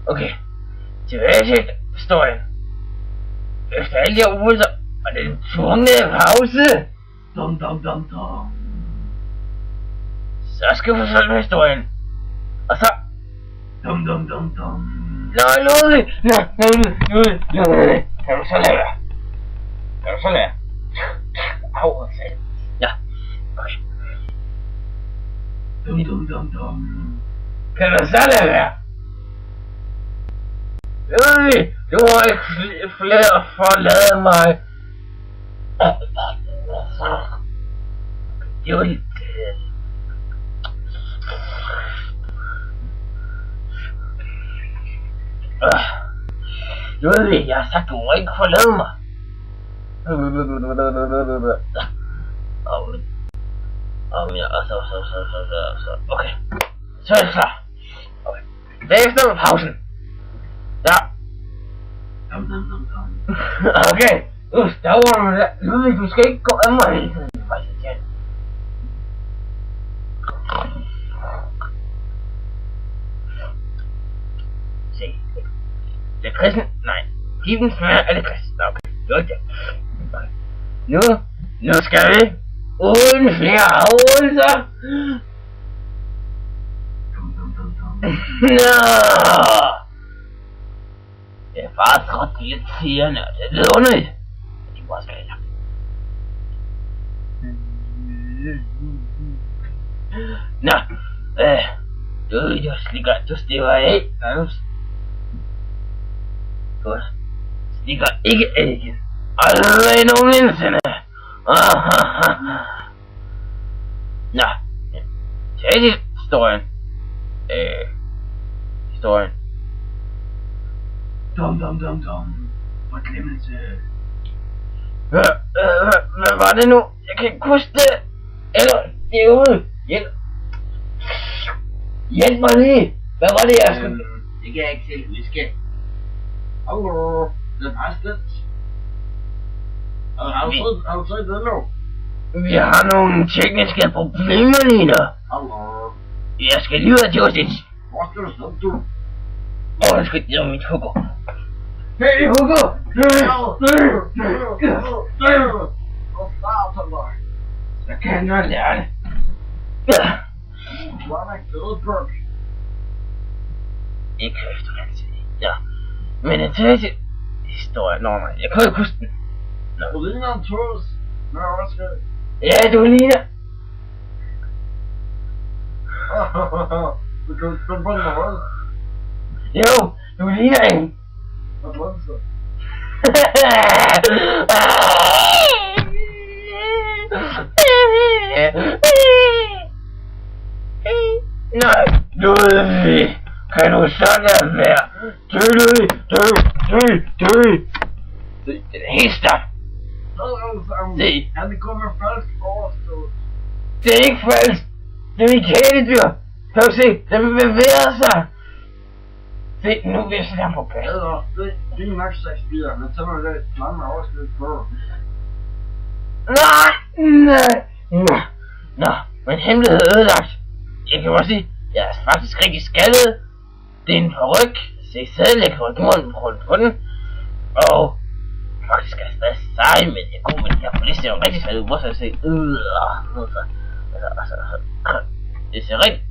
Okay, tilbage til historien. Efter alle de oplevelser og den tvungne pause, så skal vi fortælle historien. Og så... Nej, Ludvig! Nej, kan du så lade være? Au, sagde. Ja, okay. Kan du så lade være? Ludvig, du må ikke flere forlade mig. Det var lidt... Ludvig, jeg har sagt, du må ikke forlade mig. Okay. Så er det klar. Okay. Bagefter med pausen. Ja. Okay. Der var du der. Ludvig, du skal ikke gå af mig hele tiden. Det er faktisk irriterende. Se. Det er kristen. Nej. Given smager er det kristen. Okay. Det var ikke det. Nu skal vi uden flere afholdelser. Nå. Det er faktisk ret irriterende, og det er lidt underligt. Det var også galt. Nå. Du stikker af. Du stikker ikke af igen. Aldrig nogensinde. Nå. Tag til historien. Historien. Forglemmelse. Hvad var det nu? Jeg kan ikke huske det. Eller, det er ude. Hjælp mig lige. Hvad var det, jeg skulle... Det kan jeg ikke selv huske. Hallo, det er passet. Har du set det nu? Vi har nogle tekniske problemer lige nu. Hallo. Jeg skal lige ud til Justis. Hvor skal du stoppe, du? Undskyld, det var mit Hugo. Hey, Hugo! Jeg kan godt lære det. Du er ikke død, Burke. Ikke efter den tid. Ja. Men en tredje historie, nej, jeg kan ikke huske den. Du ligner en tås. Nå, hvad skal det? Ja, du ligner. Du kan spille på den måde. Jo, du ligner en. Hvad er det så? Nej, Ludvig, kan du så lade være? Dø. Det er helt stop. Se. Han er kommet falsk overstået. Det er ikke falsk. Det er mit kæledyr. Kan du se, den bevæger sig. Se, nu vil jeg sætte ham på plads. Det er nok 6 bier, men så må det mange overskridt på. Nå, men hemmelighed er ødelagt. Jeg kan også sige, jeg er faktisk rigtig skaldet. Det er en peruk. Se selv, jeg kan rykke munden på den. Og faktisk er jeg stadig sej, men jeg går med de her poliser. Det er jo rigtig svært ud. Hvor skal jeg se? Det ser rigtig...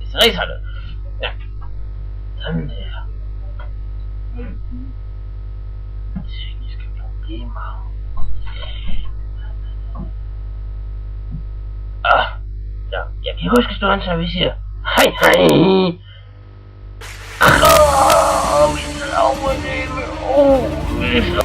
Det ser rigtig sådan ud. Ja. Sådan der. Tekniske problemer. Ja, jeg kan huske historien, så vi siger hej. Vi skal overleve. Vi skal